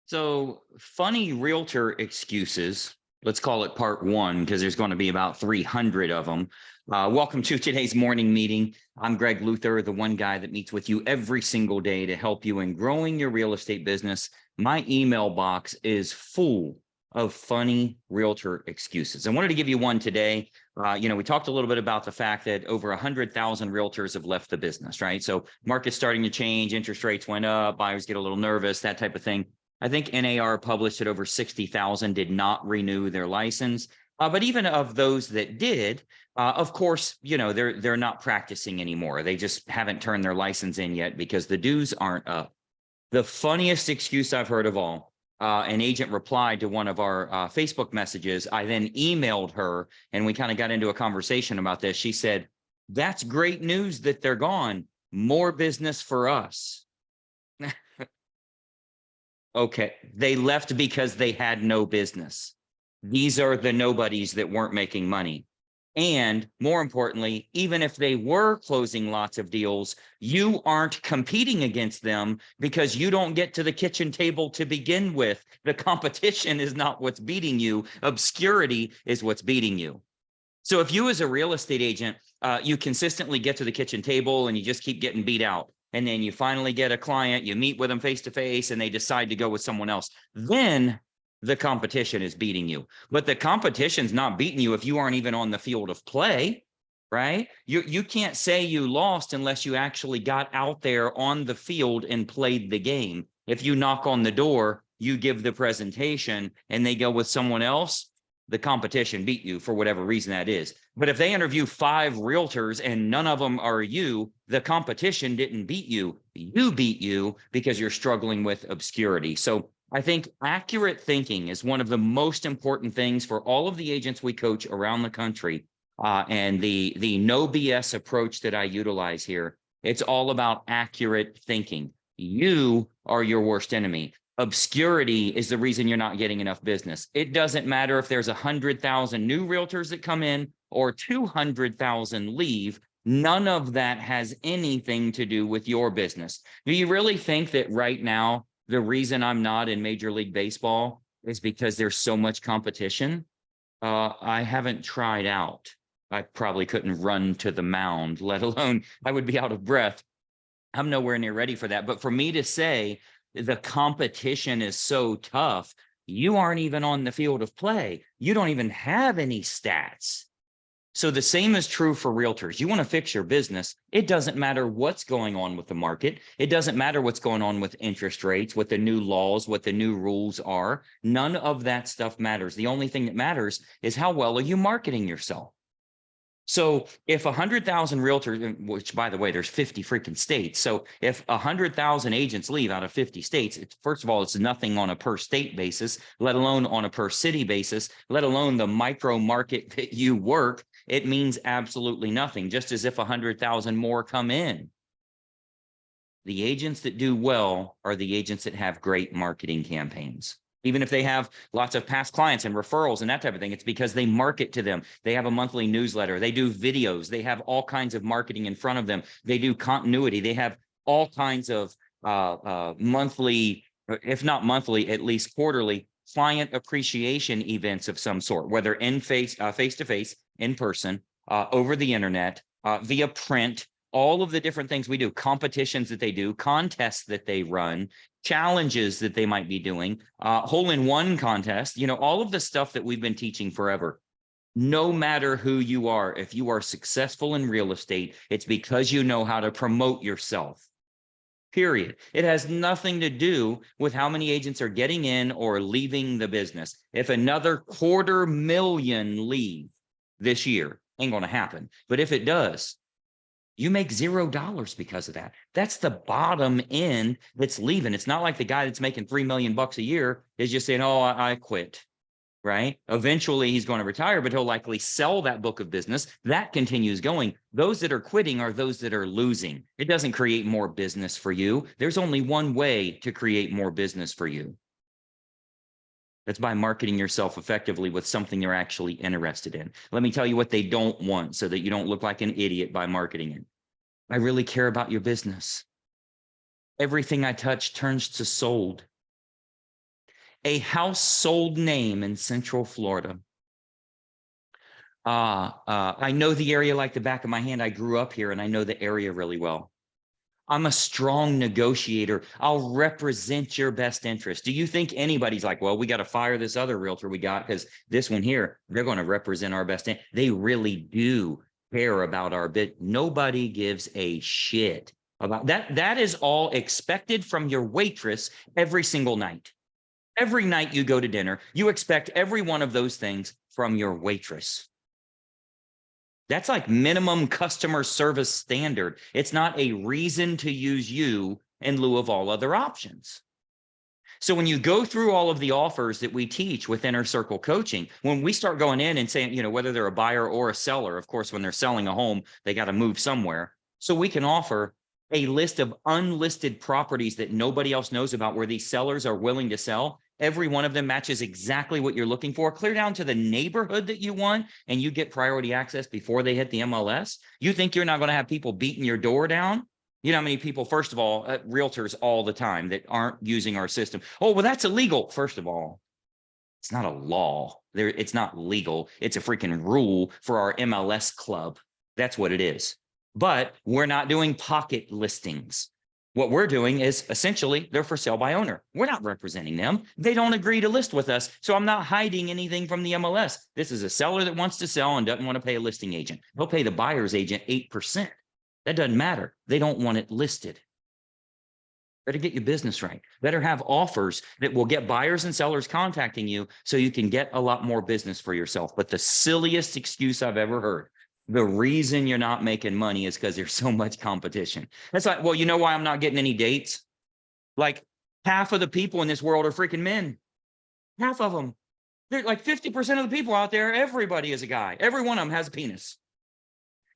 So, funny realtor excuses. Let's call it part one because there's going to be about 300 of them. Welcome to today's morning meeting. I'm Greg Luther, the one guy that meets with you every single day to help you in growing your real estate business. My email box is full of funny realtor excuses. I wanted to give you one today. We talked a little bit about the fact that over 100,000 realtors have left the business, right? So, market's starting to change, interest rates went up, buyers get a little nervous, that type of thing. I think NAR published that over 60,000 did not renew their license. But even of those that did, of course, they're not practicing anymore. They just haven't turned their license in yet because the dues aren't up. The funniest excuse I've heard of all, an agent replied to one of our Facebook messages. I then emailed her and we kind of got into a conversation about this. She said, "That's great news that they're gone. More business for us." Okay, they left because they had no business. These are the nobodies that weren't making money. And more importantly, even if they were closing lots of deals, you aren't competing against them because you don't get to the kitchen table to begin with. The competition is not what's beating you. Obscurity is what's beating you. So if you as a real estate agent, you consistently get to the kitchen table and you just keep getting beat out, and then you finally get a client, you meet with them face to face and they decide to go with someone else, then the competition is beating you. But the competition's not beating you if you aren't even on the field of play, right? You can't say you lost unless you actually got out there on the field and played the game. If you knock on the door, you give the presentation and they go with someone else, the competition beat you for whatever reason that is. But if they interview 5 realtors and none of them are you, the competition didn't beat you. You beat you because you're struggling with obscurity. So I think accurate thinking is one of the most important things for all of the agents we coach around the country. And the no BS approach that I utilize here, it's all about accurate thinking. You are your worst enemy. Obscurity is the reason you're not getting enough business. It doesn't matter if there's 100,000 new realtors that come in or 200,000 leave. None of that has anything to do with your business. Do you really think that right now, the reason I'm not in Major League Baseball is because there's so much competition? I haven't tried out. I probably couldn't run to the mound, let alone I would be out of breath. I'm nowhere near ready for that. But for me to say the competition is so tough, you aren't even on the field of play. You don't even have any stats. So the same is true for realtors. You want to fix your business. It doesn't matter what's going on with the market. It doesn't matter what's going on with interest rates, what the new laws, what the new rules are. None of that stuff matters. The only thing that matters is how well are you marketing yourself? So if 100,000 realtors, which by the way, there's 50 freaking states. So if 100,000 agents leave out of 50 states, it's, first of all, it's nothing on a per state basis, let alone on a per city basis, let alone the micro market that you work. It means absolutely nothing, just as if 100,000 more come in. The agents that do well are the agents that have great marketing campaigns. Even if they have lots of past clients and referrals and that type of thing, it's because they market to them. They have a monthly newsletter. They do videos. They have all kinds of marketing in front of them. They do continuity. They have all kinds of monthly, if not monthly, at least quarterly client appreciation events of some sort, whether in face-to-face, in person, over the internet, via print, all of the different things we do, competitions that they do, contests that they run, challenges that they might be doing, hole-in-one contest, all of the stuff that we've been teaching forever. No matter who you are, if you are successful in real estate, it's because you know how to promote yourself. Period. It has nothing to do with how many agents are getting in or leaving the business. If another 250,000 leave this year, ain't going to happen. But if it does, you make $0 because of that. That's the bottom end that's leaving. It's not like the guy that's making $3 million a year is just saying, "Oh, I quit." Right? Eventually he's going to retire, but he'll likely sell that book of business. That continues going. Those that are quitting are those that are losing. It doesn't create more business for you. There's only one way to create more business for you. That's by marketing yourself effectively with something you're actually interested in. Let me tell you what they don't want so that you don't look like an idiot by marketing it. I really care about your business. Everything I touch turns to sold. A household name in Central Florida. I know the area like the back of my hand. I grew up here and I know the area really well. I'm a strong negotiator. I'll represent your best interest. Do you think anybody's like, well, we got to fire this other realtor we got because this one here, they're going to represent our best? They really do care about our bid. Nobody gives a shit about that. That is all expected from your waitress every single night. Every night you go to dinner, you expect every one of those things from your waitress. That's like minimum customer service standard. It's not a reason to use you in lieu of all other options. So when you go through all of the offers that we teach with Inner Circle Coaching, when we start going in and saying, whether they're a buyer or a seller, of course, when they're selling a home, they got to move somewhere. So we can offer a list of unlisted properties that nobody else knows about where these sellers are willing to sell. Every one of them matches exactly what you're looking for, clear down to the neighborhood that you want, and you get priority access before they hit the MLS. You think you're not going to have people beating your door down? You know how many people, first of all, realtors all the time that aren't using our system. Oh, well, that's illegal. First of all, it's not a law. It's not legal. It's a freaking rule for our MLS club. That's what it is. But we're not doing pocket listings. What we're doing is essentially they're for sale by owner. We're not representing them. They don't agree to list with us. So I'm not hiding anything from the MLS. This is a seller that wants to sell and doesn't want to pay a listing agent. They'll pay the buyer's agent 8%. That doesn't matter. They don't want it listed. Better get your business right. Better have offers that will get buyers and sellers contacting you so you can get a lot more business for yourself. But the silliest excuse I've ever heard, the reason you're not making money is because there's so much competition. That's like, well, you know why I'm not getting any dates? Like half of the people in this world are freaking men. Half of them. They're like 50% of the people out there, everybody is a guy. Every one of them has a penis.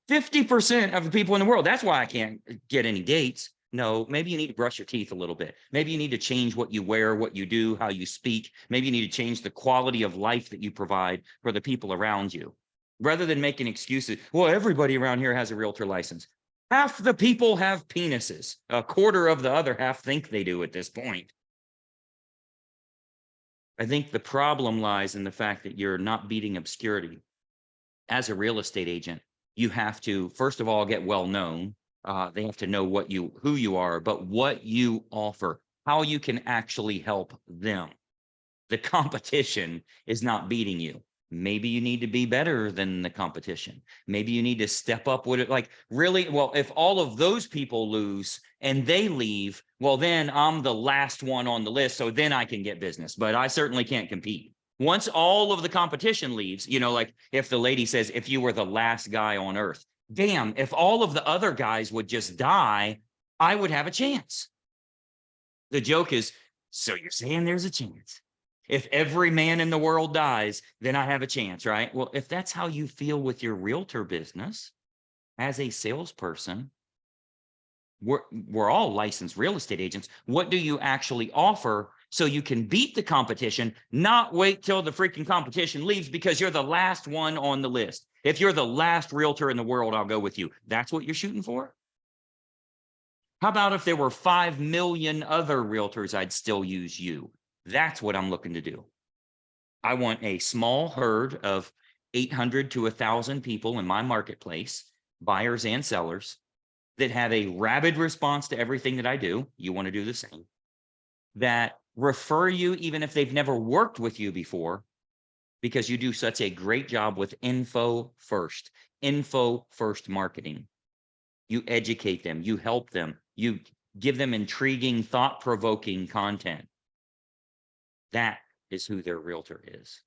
50% of the people in the world. That's why I can't get any dates. No, maybe you need to brush your teeth a little bit. Maybe you need to change what you wear, what you do, how you speak. Maybe you need to change the quality of life that you provide for the people around you. Rather than making excuses, well, everybody around here has a realtor license. Half the people have penises. A quarter of the other half think they do at this point. I think the problem lies in the fact that you're not beating obscurity. As a real estate agent, you have to, first of all, get well known. They have to know who you are, but what you offer, how you can actually help them. The competition is not beating you. Maybe you need to be better than the competition. Maybe you need to step up with it. Like really, well, if all of those people lose and they leave, well, then I'm the last one on the list. So then I can get business, but I certainly can't compete. Once all of the competition leaves, like if the lady says, if you were the last guy on earth, damn, if all of the other guys would just die, I would have a chance. The joke is, so you're saying there's a chance. If every man in the world dies, then I have a chance, right? Well, if that's how you feel with your realtor business as a salesperson, we're all licensed real estate agents. What do you actually offer so you can beat the competition, not wait till the freaking competition leaves because you're the last one on the list? If you're the last realtor in the world, I'll go with you. That's what you're shooting for? How about if there were 5 million other realtors, I'd still use you? That's what I'm looking to do. I want a small herd of 800 to 1,000 people in my marketplace, buyers and sellers, that have a rabid response to everything that I do. You want to do the same. That refer you even if they've never worked with you before, because you do such a great job with info first marketing. You educate them, you help them, you give them intriguing, thought-provoking content. That is who their realtor is.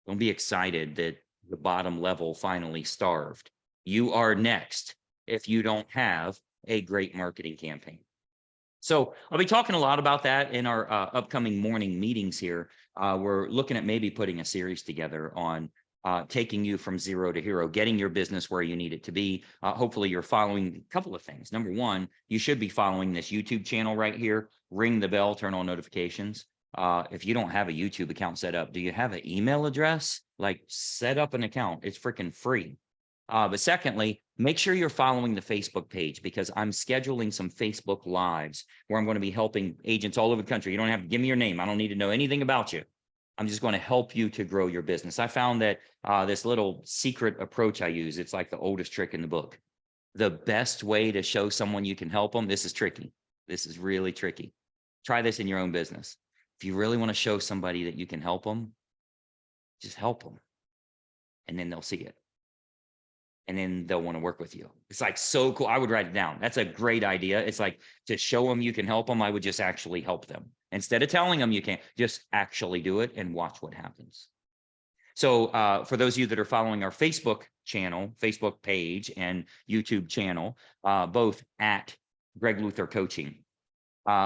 Don't be excited that the bottom level finally starved. You are next if you don't have a great marketing campaign. So I'll be talking a lot about that in our upcoming morning meetings here. We're looking at maybe putting a series together on taking you from zero to hero, getting your business where you need it to be. Hopefully you're following a couple of things. Number one, you should be following this YouTube channel right here. Ring the bell, turn on notifications. If you don't have a YouTube account set up, do you have an email address? Like set up an account. It's freaking free. But secondly, Make sure you're following the Facebook page because I'm scheduling some Facebook lives where I'm going to be helping agents all over the country. You don't have to give me your name. I don't need to know anything about you. I'm just going to help you to grow your business. I found that this little secret approach I use, it's like the oldest trick in the book. The best way to show someone you can help them, this is tricky. This is really tricky. Try this in your own business. If you really want to show somebody that you can help them, just help them. And then they'll see it. And then they'll want to work with you. It's like so cool. I would write it down. That's a great idea. It's like to show them you can help them. I would just actually help them instead of telling them you can't. Just actually do it and watch what happens. So for those of you that are following our Facebook channel, Facebook page and YouTube channel, both at Greg Luther Coaching.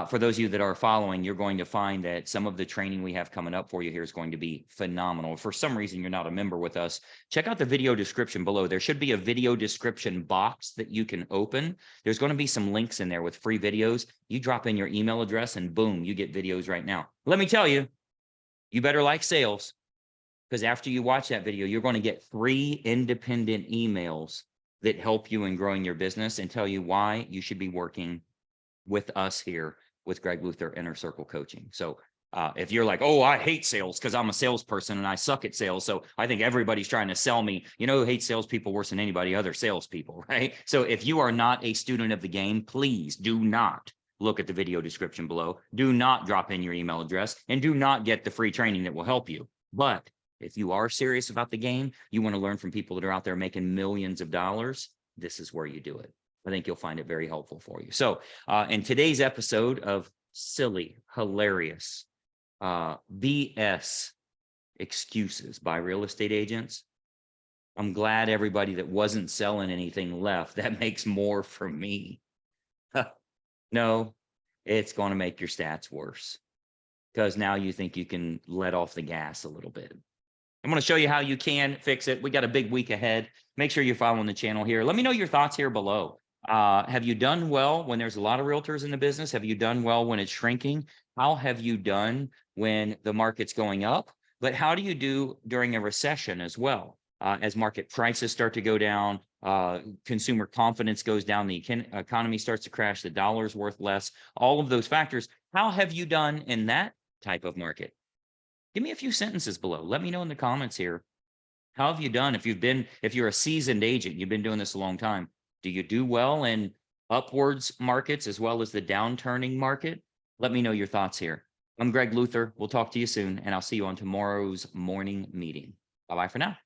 For those of you that are following, you're going to find that some of the training we have coming up for you here is going to be phenomenal. If for some reason you're not a member with us, check out the video description below. There should be a video description box that you can open. There's going to be some links in there with free videos. You drop in your email address and boom, you get videos right now. Let me tell you, you better like sales because after you watch that video, you're going to get 3 independent emails that help you in growing your business and tell you why you should be working with us here with Greg Luther Inner Circle Coaching. So if you're like, oh, I hate sales because I'm a salesperson and I suck at sales, so I think everybody's trying to sell me. You know who hates salespeople worse than anybody? Other salespeople, right? So if you are not a student of the game, please do not look at the video description below. Do not drop in your email address and do not get the free training that will help you. But if you are serious about the game, you want to learn from people that are out there making millions of dollars, this is where you do it. I think you'll find it very helpful for you. So in today's episode of silly, hilarious BS excuses by real estate agents, I'm glad everybody that wasn't selling anything left. That makes more for me. No, it's going to make your stats worse because now you think you can let off the gas a little bit. I'm going to show you how you can fix it. We got a big week ahead. Make sure you're following the channel here. Let me know your thoughts here below. Have you done well when there's a lot of realtors in the business? Have you done well when it's shrinking? How have you done when the market's going up? But how do you do during a recession as well? As market prices start to go down, consumer confidence goes down, the economy starts to crash, the dollar's worth less, all of those factors. How have you done in that type of market? Give me a few sentences below. Let me know in the comments here. How have you done? If you're a seasoned agent, you've been doing this a long time. Do you do well in upwards markets as well as the downturning market? Let me know your thoughts here. I'm Greg Luther. We'll talk to you soon, and I'll see you on tomorrow's morning meeting. Bye-bye for now.